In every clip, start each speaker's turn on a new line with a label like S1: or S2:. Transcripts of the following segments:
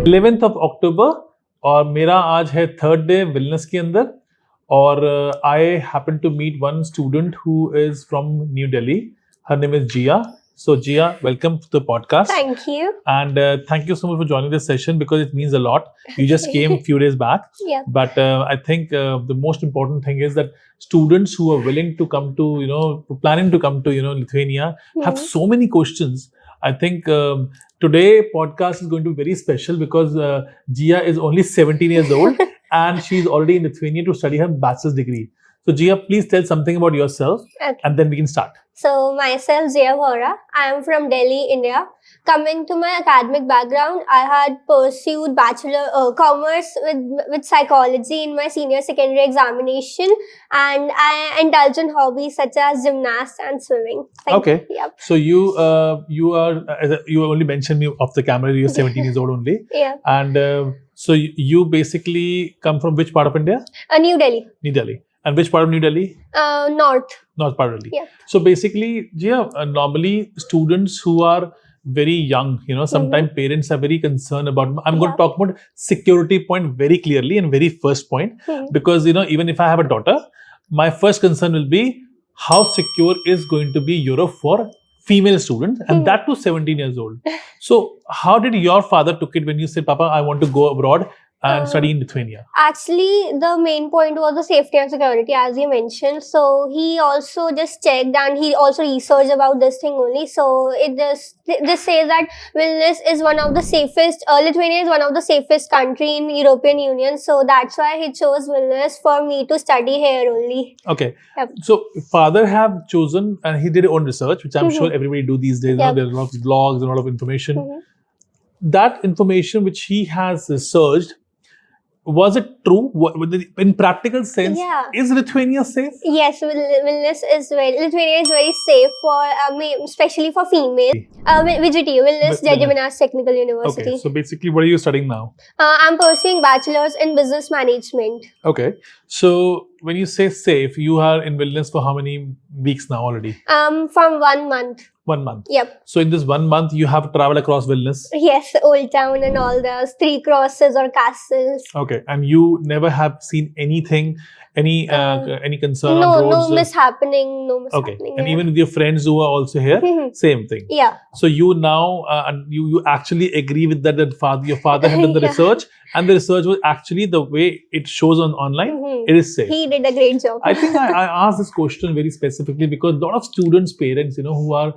S1: 11th of October और मेरा आज है थर्ड डे विलनेस के अंदर और I happen to meet one student who is from New Delhi. Her name is Jiya. So Jiya, welcome to the podcast.
S2: Thank you.
S1: And thank you so much for joining this session because it means a lot. You just came a few days back.
S2: Yeah.
S1: But I think the most important thing is that students who are willing to come to, planning to come to, Lithuania have so many questions. I think today podcast is going to be very special because Jiya is only 17 years old and she's already in Lithuania to study her bachelor's degree. So Jiya, please tell something about yourself and then we can start.
S2: So myself, Jiya, I am from Delhi, India. Coming to my academic background, I had pursued Bachelor Commerce with Psychology in my senior secondary examination, and I indulge in hobbies such as gymnastics and swimming.
S1: Okay.
S2: Yep.
S1: So you only mentioned me off the camera. You're 17 years old only.
S2: Yeah.
S1: And so you basically come from which part of India?
S2: New Delhi.
S1: New Delhi. And which part of New Delhi?
S2: North
S1: part of Delhi.
S2: Yeah.
S1: So basically, Jiya, normally students who are very young, sometimes parents are very concerned about, I'm going to talk about security point very clearly and very first point, because, even if I have a daughter, my first concern will be how secure is going to be Europe for female students and that too 17 years old. So how did your father took it when you said, Papa, I want to go abroad and study in Lithuania?
S2: Actually, the main point was the safety and security, as you mentioned. So he also just checked and he also researched about this thing only. So it just says that Vilnius is one of the safest, Lithuania is one of the safest country in European Union. So that's why he chose Vilnius for me to study here only.
S1: Okay.
S2: Yep.
S1: So father have chosen and he did his own research, which I'm sure everybody do these days.
S2: Yep.
S1: There are a lot of blogs and a lot of information. That information which he has researched, was it true? In practical sense, is Lithuania safe?
S2: Yes, Vilnius is Lithuania is very safe for, especially for female. VGT, Vilnius Gediminas Technical University.
S1: Okay, so basically, what are you studying now?
S2: I'm pursuing Bachelor's in Business Management.
S1: Okay, so when you say safe, you are in Vilnius for how many weeks now already?
S2: From 1 month.
S1: 1 month.
S2: Yep.
S1: So in this 1 month, you have traveled across Vilnius.
S2: Yes, Old Town and all those 3 crosses or castles.
S1: Okay, and you never have seen anything, any concern on roads?
S2: No mishappening,
S1: Okay, and even with your friends who are also here, same thing.
S2: Yeah.
S1: So you now, you actually agree with that your father had done the research, and the research was actually the way it shows online, it is safe.
S2: He did a great job.
S1: I think I asked this question very specifically because a lot of students, parents, who are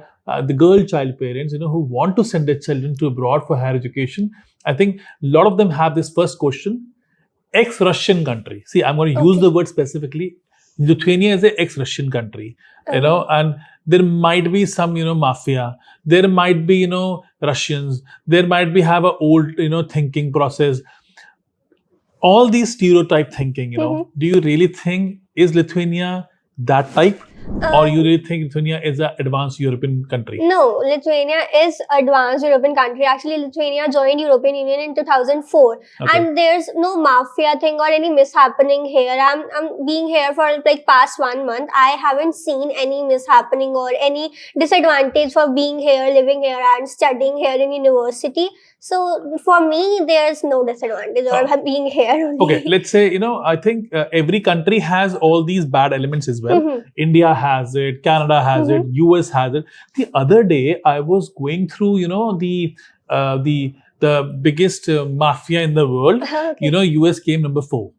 S1: the girl child parents, who want to send their children to abroad for higher education, I think a lot of them have this first question, ex-Russian country. See, I'm going to use the word specifically. Lithuania is an ex-Russian country, and there might be some, mafia. There might be, Russians. There might be have a old, thinking process. All these stereotype thinking, do you really think is Lithuania that type? Or you really think Lithuania is an advanced European country?
S2: No, Lithuania is advanced European country. Actually, Lithuania joined European Union in 2004. And there's no mafia thing or any mishappening here. I'm being here for like past 1 month. I haven't seen any mishappening or any disadvantage for being here, living here and studying here in university. So for me, there's no disadvantage or being here only.
S1: Okay, let's say, I think every country has all these bad elements as well. India has it, Canada has it, US has it. The other day, I was going through, the biggest mafia in the world. US came number 4.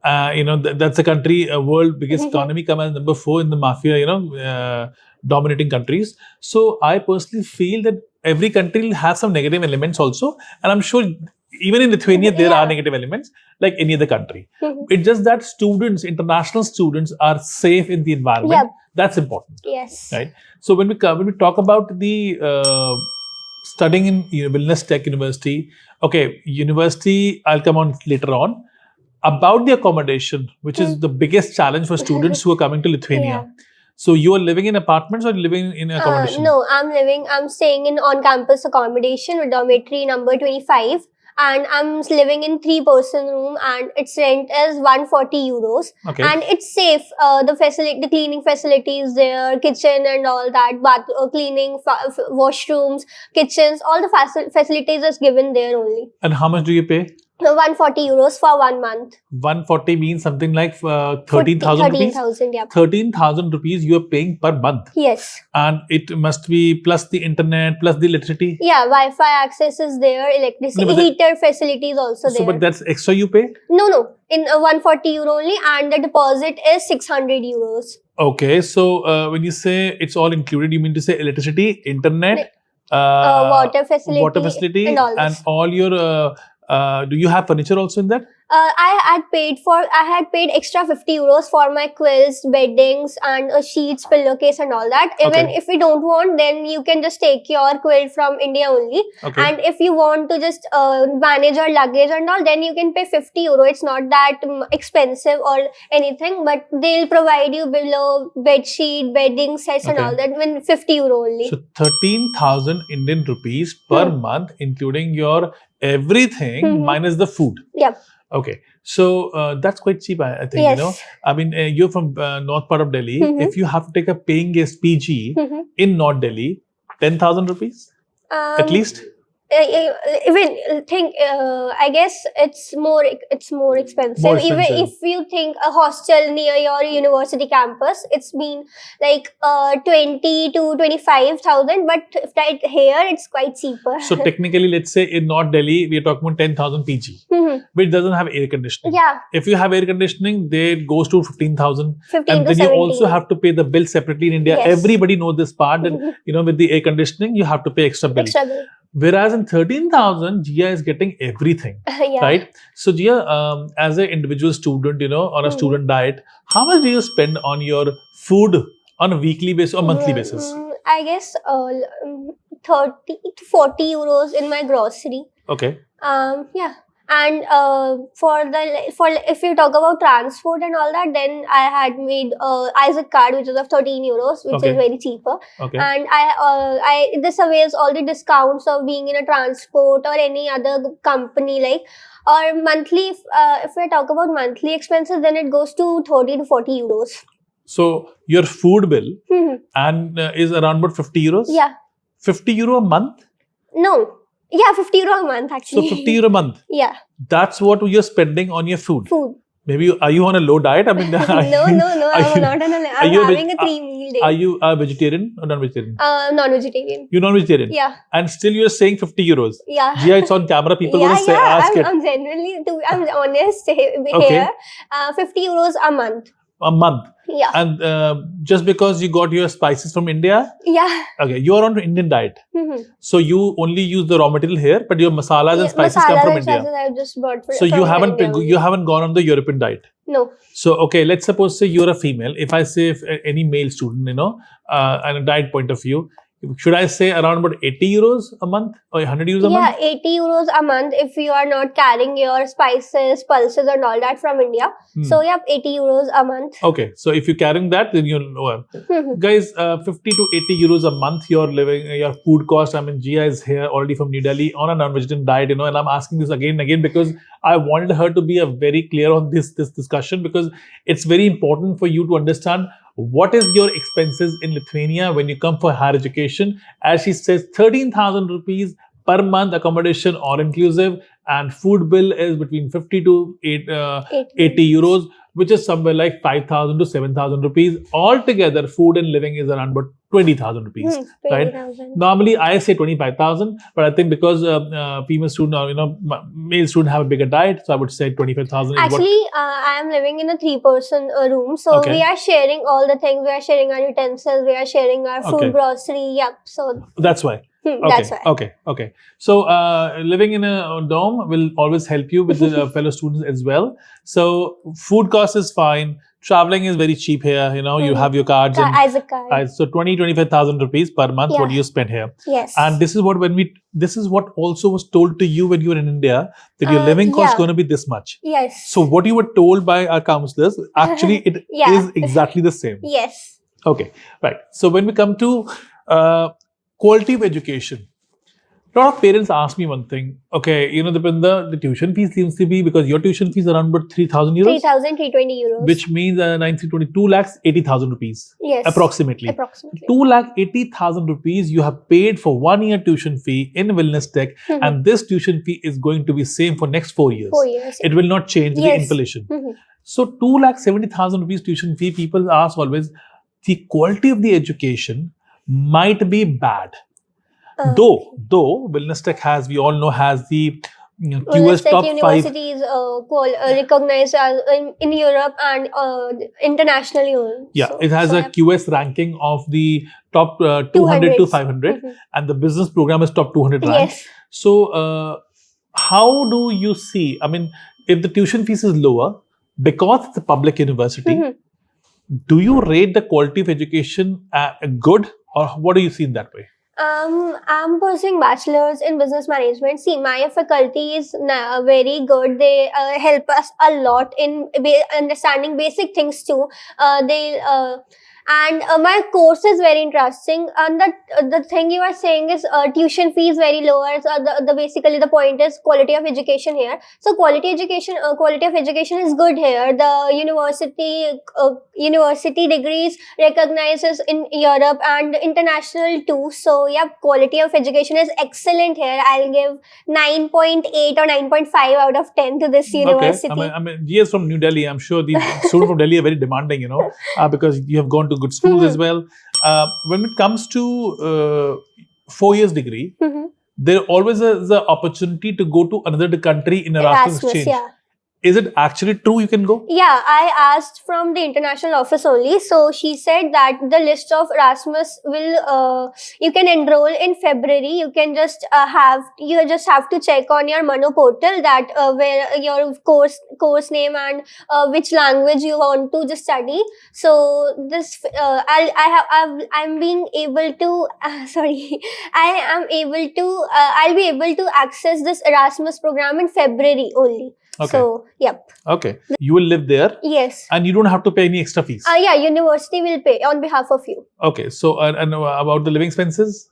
S1: That's a country, world biggest economy, come as number 4 in the mafia, dominating countries. So I personally feel that every country will have some negative elements also. And I'm sure even in Lithuania, there are negative elements like any other country. It's just that students, international students are safe in the environment. That's important.
S2: Yes.
S1: Right. So when we talk about the studying in Vilnius Tech University, okay, university, I'll come on later on. About the accommodation, which is the biggest challenge for students who are coming to Lithuania. So you are living in apartments or living in accommodation?
S2: No, I'm staying in on-campus accommodation with dormitory number 25. and I'm living in 3-person room, and its rent is 140 euros.
S1: Okay.
S2: And it's safe. The cleaning facilities there, kitchen and all that, cleaning, washrooms, kitchens, all the facilities is given there only.
S1: And how much do you pay?
S2: 140 euros for 1 month.
S1: 140 means something like 13,000 rupees.
S2: 13,000, yeah.
S1: 13,000 rupees you are paying per month.
S2: Yes.
S1: And it must be plus the internet, plus the electricity.
S2: Yeah, Wi-Fi access is there, electricity,
S1: No, but
S2: heater facilities also
S1: So,
S2: there.
S1: but that's extra you pay?
S2: No. In 140 euro only, and the deposit is 600 euros.
S1: Okay, so when you say it's all included, you mean to say electricity, internet,
S2: Water facility, and all this.
S1: all your. Do you have furniture also in that?
S2: I had paid extra 50 euros for my quilts, beddings, and sheets, pillowcase, and all that. Even
S1: Okay.
S2: if you don't want, then you can just take your quilt from India only.
S1: Okay.
S2: And if you want to just manage your luggage and all, then you can pay 50 euro. It's not that expensive or anything, but they'll provide you below bed sheet, bedding sets, and
S1: Okay.
S2: all that when 50 euro only.
S1: So 13,000 Indian rupees per month, including your everything minus the food.
S2: Yeah.
S1: Okay, so that's quite cheap, I think.
S2: Yes.
S1: You know, I mean, you're from north part of Delhi. If you have to take a paying guest PG in North Delhi, 10,000 rupees at least.
S2: Even think, I guess it's more expensive.
S1: More
S2: Even
S1: expensive.
S2: if you think a hostel near your university campus, it's been like 20 to 25,000. But right here, it's quite cheaper.
S1: So technically, let's say in North Delhi, we are talking about 10,000 PG, which doesn't have air conditioning.
S2: Yeah,
S1: If you have air conditioning, then it goes to 15,000.
S2: 15
S1: And
S2: to
S1: then you
S2: 17.
S1: also have to pay the bill separately in India.
S2: Yes.
S1: Everybody knows this part that, you know, with the air conditioning, you have to pay extra bill.
S2: Extra bill.
S1: Whereas in 13,000, Jiya is getting everything,
S2: Yeah.
S1: right? So Jiya, as an individual student, you know, on a student diet, how much do you spend on your food on a weekly basis or monthly basis?
S2: I guess 30 to 40 euros in my grocery.
S1: Okay.
S2: Yeah. And for if you talk about transport and all that, then I had made Isaac card, which is of 13 euros, which
S1: Okay.
S2: is very cheaper.
S1: Okay.
S2: And this avails all the discounts of being in a transport or any other company, like, or monthly. If we talk about monthly expenses, then it goes to 30 to 40 euros.
S1: So your food bill and is around about 50 euros?
S2: Yeah.
S1: 50 euro a month?
S2: No. Yeah, 50 euro a month
S1: So
S2: actually.
S1: 50 euro a month.
S2: Yeah.
S1: That's what you're spending on your food.
S2: Food.
S1: Maybe are you on a low diet? I mean,
S2: No.
S1: are
S2: I'm
S1: you-
S2: not on a.
S1: are
S2: I'm
S1: you a
S2: having a
S1: veg-
S2: 3-meal day.
S1: Are you a vegetarian or non-vegetarian?
S2: Non-vegetarian.
S1: You're non-vegetarian.
S2: Yeah.
S1: And still you're saying 50 euros.
S2: Yeah.
S1: Jiya, it's on camera. People
S2: Yeah,
S1: will say, ask it.
S2: I'm genuinely, I'm honest here.
S1: Okay.
S2: 50 euros a month.
S1: A month.
S2: Yeah.
S1: And just because you got your spices from India,
S2: Yeah.
S1: okay, you are on Indian diet. So you only use the raw material here, but your masalas and spices come from India.
S2: I've just bought
S1: So you
S2: from
S1: haven't
S2: India only.
S1: you haven't gone on the European diet.
S2: No.
S1: So okay, let's suppose say you're a female. If I say any male student, you know, and a diet point of view, should I say around about 80 euros a month or 100 euros a month?
S2: Yeah, 80 euros a month if you are not carrying your spices, pulses, and all that from India. So yeah, 80 euros a month.
S1: Okay, so if you're carrying that, then you're lower. Guys, 50 to 80 euros a month, you're living, your food cost. I mean, Jiya is here already from New Delhi on a non-vegetarian diet, you know, and I'm asking this again and again because I wanted her to be very clear on this discussion because it's very important for you to understand what is your expenses in Lithuania when you come for higher education. As she says, 13,000 rupees per month, accommodation all inclusive, and food bill is between 50 to 80 euros, which is somewhere like 5,000 to 7,000 rupees. Altogether, food and living is around about 20,000 rupees. Right?
S2: 20,000.
S1: Normally, I say 25,000, but I think because female student or male student have a bigger diet, so I would say 25,000.
S2: Actually, I am living in a 3-person room, so
S1: Okay.
S2: we are sharing all the things. We are sharing our utensils. We are sharing our food,
S1: Okay.
S2: grocery. Yep. So
S1: That's why.
S2: that's why.
S1: Okay. So living in a dorm will always help you with the fellow students as well. So food cost is fine. Traveling is very cheap here. You know, you have your cards and
S2: Isaac card.
S1: so 25,000 rupees per month. What
S2: Yeah.
S1: you spend here,
S2: Yes.
S1: and this is what also was told to you when you were in India that your living cost is
S2: yeah.
S1: going to be this much.
S2: Yes.
S1: So what you were told by our counselors, actually it is
S2: Yeah.
S1: exactly the same.
S2: Yes.
S1: Okay, right. So when we come to quality of education, A lot of parents ask me one thing. Okay, the tuition fees seems to be, because your tuition fees are around about 3,000 euros.
S2: 3,320 euros.
S1: Which means 9,322 lakhs, 80,000 rupees.
S2: Yes.
S1: Approximately. 2,80,000 rupees you have paid for 1 year tuition fee in Vilnius Tech, and this tuition fee is going to be same for next 4 years.
S2: 4 years.
S1: It will not change the inflation. So 2,70,000 rupees tuition fee, people ask always, the quality of the education might be bad. Though Vilnius Tech has, we all know, has the QS top 5
S2: universities recognized as in Europe and internationally.
S1: Yeah,
S2: so,
S1: it has a QS ranking of the top 200 to 500, and the business program is top 200 rank.
S2: Yes.
S1: So how do you see, I mean, if the tuition fees is lower because it's a public university, do you rate the quality of education good, or what do you see in that way?
S2: I'm pursuing bachelor's in business management. See, my faculty is very good. They help us a lot in understanding basic things too. And my course is very interesting. And the thing you are saying is tuition fee is very lower. So basically the point is quality of education here. So quality of education is good here. The university degrees recognizes in Europe and international too. So yeah, quality of education is excellent here. I'll give 9.8 or 9.5 out of 10 to this university.
S1: Okay. I mean, Jiya is from New Delhi. I'm sure the students from Delhi are very demanding, because you have gone to good schools as well. When it comes to 4 years degree, there always is the opportunity to go to another country in Erasmus Exchange.
S2: Yeah.
S1: Is it actually true you can go?
S2: Yeah, I asked from the international office only. So she said that the list of Erasmus will you can enroll in February. You can just have to check on your Mano portal that where your course name and which language you want to just study. So this I'm being able to I'll be able to access this Erasmus program in February only.
S1: Okay.
S2: So, yep.
S1: Okay. You will live there?
S2: Yes.
S1: And you don't have to pay any extra fees?
S2: Yeah, university will pay on behalf of you.
S1: Okay. So, and about the living expenses?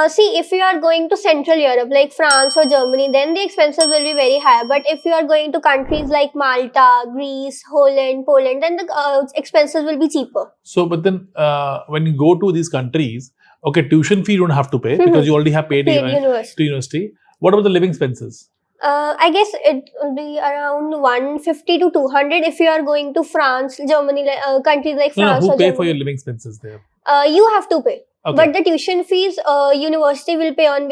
S2: See, if you are going to Central Europe, like France or Germany, then the expenses will be very high. But if you are going to countries like Malta, Greece, Holland, Poland, then the expenses will be cheaper.
S1: So, but then when you go to these countries, okay, tuition fee you don't have to pay because you already have paid to university. What about the living expenses?
S2: I guess it will be around 150 to 200 if you are going to France, Germany, countries like France
S1: who
S2: or
S1: pay
S2: Germany.
S1: For your living expenses there?
S2: You have to pay.
S1: Okay.
S2: But the tuition fees, university will pay on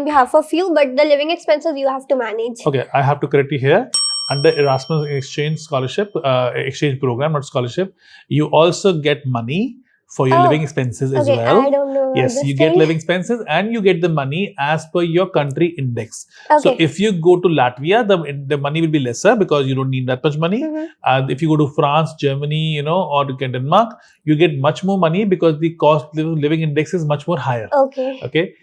S2: behalf of you, but the living expenses you have to manage.
S1: Okay, I have to correct you here. Under Erasmus Exchange Scholarship, Exchange Program, not scholarship, you also get money for your living expenses as well.
S2: I don't know.
S1: Yes, you get living expenses and you get the money as per your country index.
S2: Okay.
S1: So if you go to Latvia, the money will be lesser because you don't need that much money. If you go to France, Germany, or to Denmark, you get much more money because the cost living index is much more higher.
S2: Okay.
S1: Okay.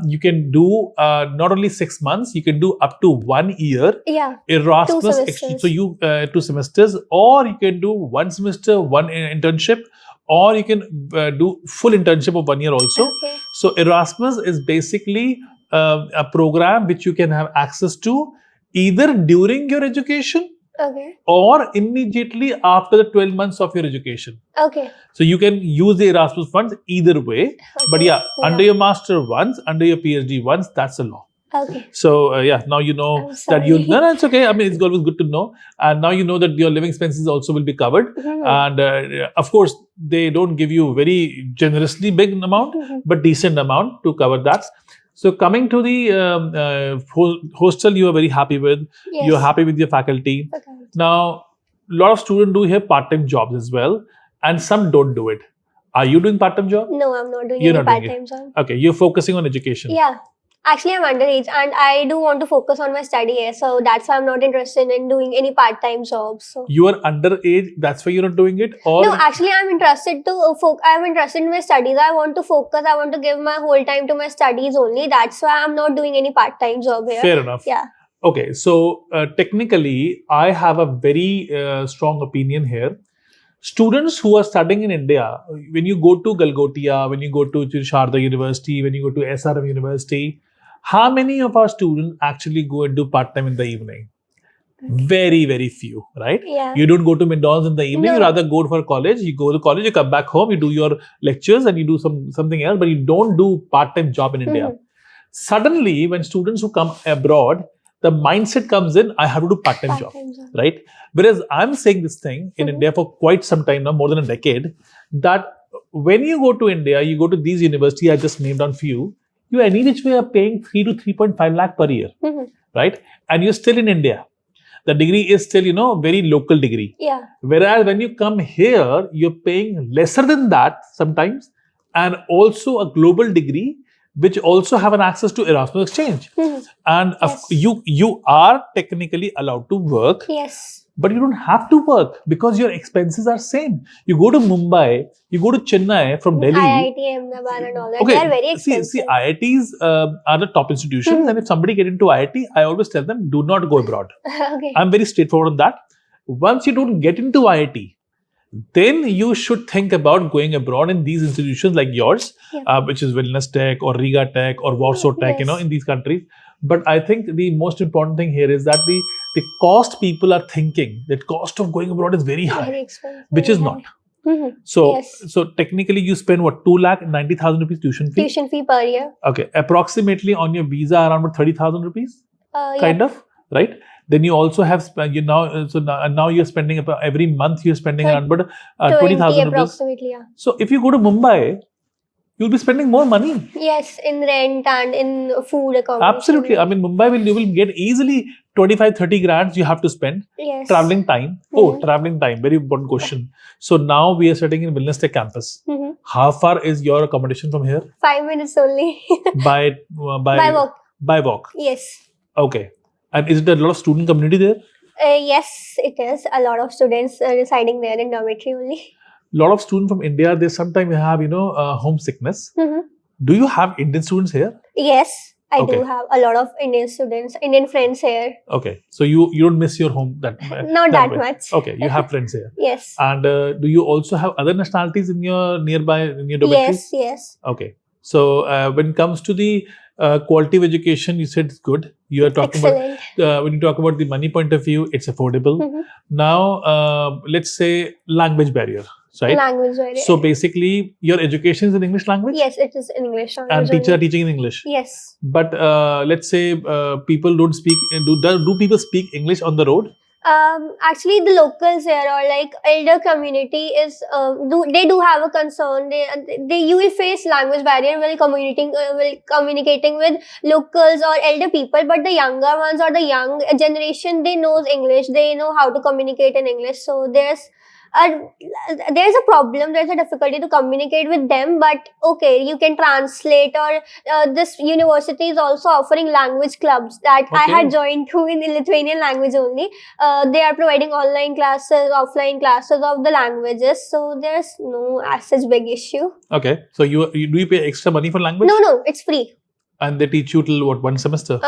S1: You can do not only 6 months, you can do up to 1 year.
S2: Yeah.
S1: Erasmus Exchange. So you 2 semesters, or you can do 1 semester, 1 internship, or you can do full internship of 1 year also.
S2: Okay.
S1: So Erasmus is basically a program which you can have access to either during your education or immediately after the 12 months of your education.
S2: Okay.
S1: So you can use the Erasmus funds either way. Okay. But under your master once, under your PhD once, that's the law.
S2: Okay.
S1: So now you know that no, it's okay. I mean, it's always good to know. And now you know that your living expenses also will be covered. And of course, they don't give you very generously big amount, but decent amount to cover that. So coming to the hostel, you are very happy with.
S2: Yes.
S1: You're happy with your faculty.
S2: Okay.
S1: Now, a lot of students do here part-time jobs as well, and some don't do it. Are you doing part-time job?
S2: No, I'm not doing any part-time job.
S1: Okay, you're focusing on education.
S2: Yeah. Actually, I'm underage and I do want to focus on my study here. So that's why I'm not interested in doing any part-time jobs. So.
S1: You are underage, that's why you're not doing it? Or
S2: no, actually, I'm interested I'm interested in my studies. I want to focus. I want to give my whole time to my studies only. That's why I'm not doing any part-time job here.
S1: Fair enough.
S2: Yeah.
S1: Okay, so technically, I have a very strong opinion here. Students who are studying in India, when you go to Galgotia, when you go to Sharda University, when you go to SRM University, How many of our students actually go and do part-time in the evening? Very, very few, right?
S2: Yeah.
S1: You don't go to McDonald's in the evening. You
S2: No.
S1: rather go for college. You go to college, you come back home, you do your lectures and you do something else, but you don't do part-time job in India. Suddenly, when students who come abroad, the mindset comes in, I have to do part-time job, right? Whereas I'm saying this thing in India for quite some time now, more than a decade, that when you go to India, you go to these universities, I just named on few, you any which way are paying 3 to 3.5 lakh per year, right? And you're still in India. The degree is still, very local degree.
S2: Yeah.
S1: Whereas when you come here, you're paying lesser than that sometimes, and also a global degree, which also have an access to Erasmus Exchange. And you are technically allowed to work.
S2: Yes.
S1: But you don't have to work because your expenses are same. You go to Mumbai, you go to Chennai from Delhi.
S2: IIT, Ahmedabad and all that. They are very expensive.
S1: See, IITs are the top institutions, and if somebody get into IIT, I always tell them, do not go abroad.
S2: Okay.
S1: I'm very straightforward on that. Once you don't get into IIT, then you should think about going abroad in these institutions like yours, which is Vilnius Tech or Riga Tech or Warsaw Tech, in these countries. But I think the most important thing here is that the cost people are thinking, that cost of going abroad is very high,
S2: Very expensive.
S1: which is not. So technically you spend what, 2,90,000 rupees tuition fee?
S2: Tuition fee per year.
S1: Okay, approximately on your visa around about 30,000 rupees, kind of, right? Then you also have now you're spending about every month you're spending around about 20,000 rupees.
S2: Approximately, yeah.
S1: So if you go to Mumbai, you'll be spending more money.
S2: Yes, in rent and in food accommodation.
S1: Absolutely. I mean, you will get easily 25-30 grand you have to spend.
S2: Yes.
S1: Traveling time. Oh, traveling time. Very important question. So now we are sitting in Vilnius Tech campus. How far is your accommodation from here?
S2: 5 minutes only.
S1: By
S2: walk.
S1: By walk.
S2: Yes.
S1: Okay. And is it a lot of student community there?
S2: Yes, it is. A lot of students residing there in dormitory only.
S1: Lot of students from India, they sometimes have, homesickness. Do you have Indian students here?
S2: Yes, I do have a lot of Indian students, Indian friends here.
S1: Okay. So you don't miss your home that
S2: Not that much.
S1: Okay. You have friends here.
S2: Yes.
S1: And do you also have other nationalities in your dormitory?
S2: Yes.
S1: Okay. So when it comes to the quality of education, you said it's good. You are talking
S2: Excellent.
S1: about, when you talk about the money point of view, it's affordable. Now, let's say language barrier, right?
S2: Language barrier.
S1: So basically, your education is in English language?
S2: Yes, it is in English language.
S1: And teacher are
S2: only.
S1: teaching in English?
S2: Yes.
S1: But let's say people don't speak, do people speak English on the road?
S2: Actually, the locals here or like elder community is they do have a concern. You will face language barrier while communicating with locals or elder people. But the younger ones or the young generation, they knows English. They know how to communicate in English. So there's a problem. There's a difficulty to communicate with them. But okay, you can translate. Or this university is also offering language clubs that I had joined to in Lithuanian language only. They are providing online classes, offline classes of the languages. So there's no such big issue.
S1: Okay. So do you pay extra money for language?
S2: No, it's free.
S1: And they teach you till what, one semester?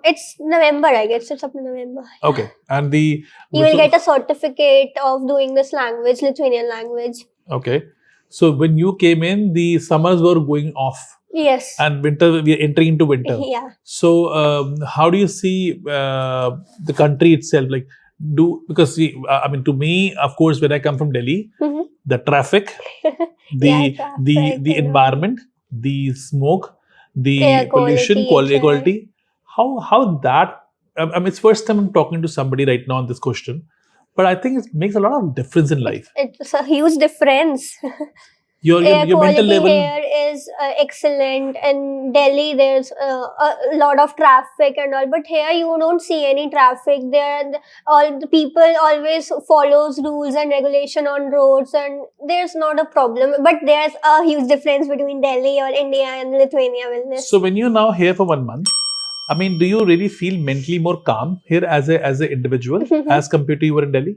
S2: It's November, I guess. It's up to November.
S1: Okay. And you
S2: will get a certificate of doing this language, Lithuanian language.
S1: Okay. So when you came in, the summers were going off.
S2: Yes.
S1: And winter, we are entering into winter.
S2: Yeah.
S1: So how do you see the country itself? Like, because to me, of course, when I come from Delhi, the traffic, the environment, the smoke, the pollution, quality, how that, it's first time I'm talking to somebody right now on this question, but I think it makes a lot of difference in life.
S2: It's a huge difference.
S1: Your mental level
S2: here is excellent. In Delhi, there's a lot of traffic and all, but here you don't see any traffic. All the people always follows rules and regulation on roads, and there's not a problem. But there's a huge difference between Delhi or India and Lithuania.
S1: So when you're now here for 1 month, do you really feel mentally more calm here as an individual as compared to you were in Delhi?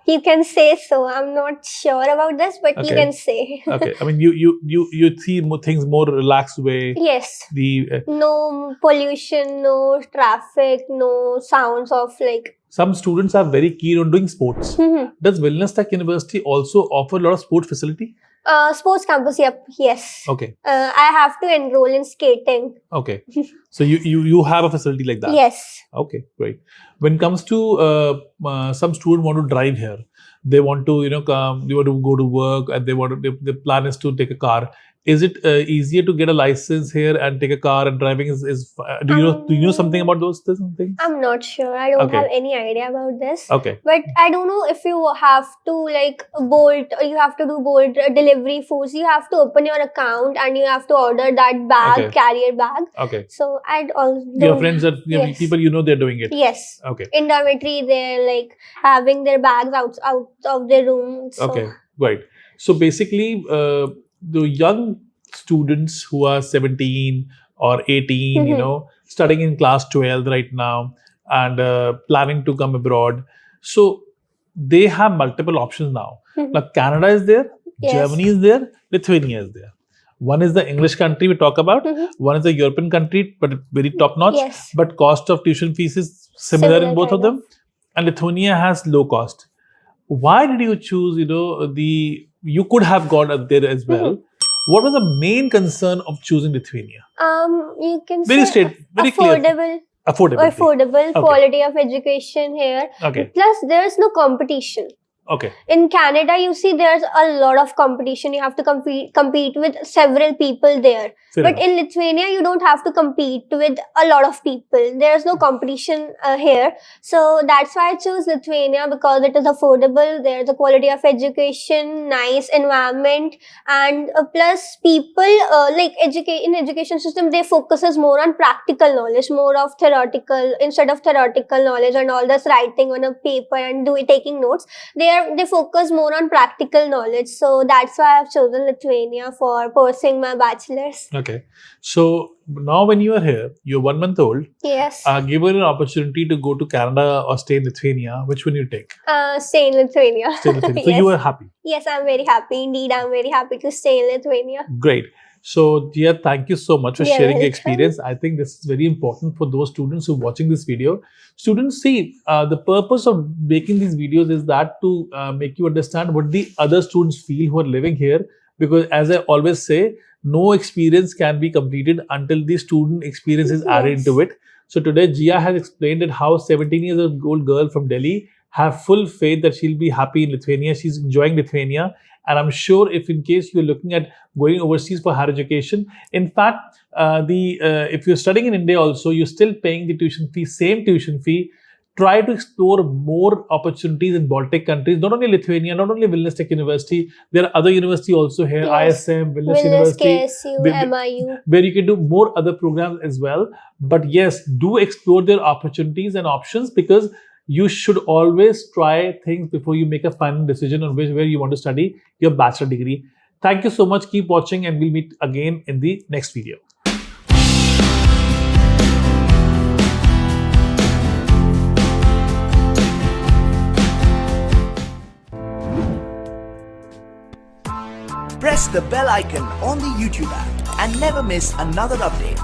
S2: You can say so. I'm not sure about this, but you can say.
S1: Okay. You see things more relaxed way.
S2: Yes. No pollution, no traffic, no sounds of like.
S1: Some students are very keen on doing sports. Does Vilnius Tech University also offer a lot of sport facility?
S2: Sports campus, yep, yes.
S1: Okay.
S2: I have to enroll in skating.
S1: Okay. So you have a facility like that.
S2: Yes.
S1: Okay, great. When it comes to some student want to drive here, they want to come, they want to go to work, and the plan is to take a car. Is it easier to get a license here and take a car and driving is do you know something about those things?
S2: I'm not sure. I don't
S1: Okay.
S2: have any idea about this.
S1: Okay.
S2: But I don't know if you have to like Bolt or you have to do Bolt delivery foods. You have to open your account and you have to order that bag,
S1: Okay.
S2: carrier bag.
S1: Okay.
S2: So I also
S1: Your friends are
S2: Yes.
S1: people they're doing it.
S2: Yes.
S1: Okay.
S2: In dormitory, they're like having their bags out of their room. So.
S1: Okay, right. So basically, the young students who are 17 or 18, studying in class 12 right now and planning to come abroad. So they have multiple options now. Like Canada is there,
S2: Yes.
S1: Germany is there, Lithuania is there. One is the English country we talk about. One is the European country, but very top notch.
S2: Yes.
S1: But cost of tuition fees is similar in both of
S2: kind
S1: them. And Lithuania has low cost. Why did you choose, you could have gone there as well. What was the main concern of choosing Lithuania?
S2: You can
S1: Very
S2: say
S1: straight, very clear.
S2: affordable
S1: Okay.
S2: quality of education here.
S1: Okay.
S2: Plus, there's no competition.
S1: Okay.
S2: In Canada, you see, there's a lot of competition. You have to compete with several people there.
S1: Fair
S2: But
S1: enough.
S2: in Lithuania, you don't have to compete with a lot of people. There's no competition here. So that's why I chose Lithuania, because it is affordable. There's a quality of education, nice environment, and plus people in education system, they focuses more on practical knowledge, more of theoretical instead of theoretical knowledge and all this writing on a paper and taking notes. They focus more on practical knowledge. So that's why I've chosen Lithuania for pursuing my bachelor's.
S1: Okay. So now when you are here, you're 1 month old.
S2: Yes.
S1: Given an opportunity to go to Canada or stay in Lithuania, which one you take?
S2: Stay in Lithuania.
S1: Stay in Lithuania. So
S2: Yes.
S1: you are happy.
S2: Yes, I'm very happy. Indeed, I'm very happy to stay in Lithuania.
S1: Great. So, Jiya, thank you so much for
S2: You're
S1: sharing your
S2: welcome.
S1: experience. I think this is very important for those students who are watching this video. Students, see, the purpose of making these videos is that to make you understand what the other students feel who are living here. Because as I always say, no experience can be completed until the student experience is added
S2: Yes.
S1: into it. So today, Jiya has explained that how 17 years old girl from Delhi have full faith that she'll be happy in Lithuania. She's enjoying Lithuania. And I'm sure if in case you're looking at going overseas for higher education, in fact, if you're studying in India also, you're still paying the tuition fee, same tuition fee. Try to explore more opportunities in Baltic countries, not only Lithuania, not only Vilnius Tech University. There are other universities also here,
S2: Yes.
S1: ISM, Vilnius
S2: Vilnius,
S1: University,
S2: KSU,
S1: Where-
S2: MIU.
S1: where you can do more other programs as well. But yes, do explore their opportunities and options, because you should always try things before you make a final decision on where you want to study your bachelor degree. Thank you so much. Keep watching, and we'll meet again in the next video.
S3: Press the bell icon on the YouTube app and never miss another update.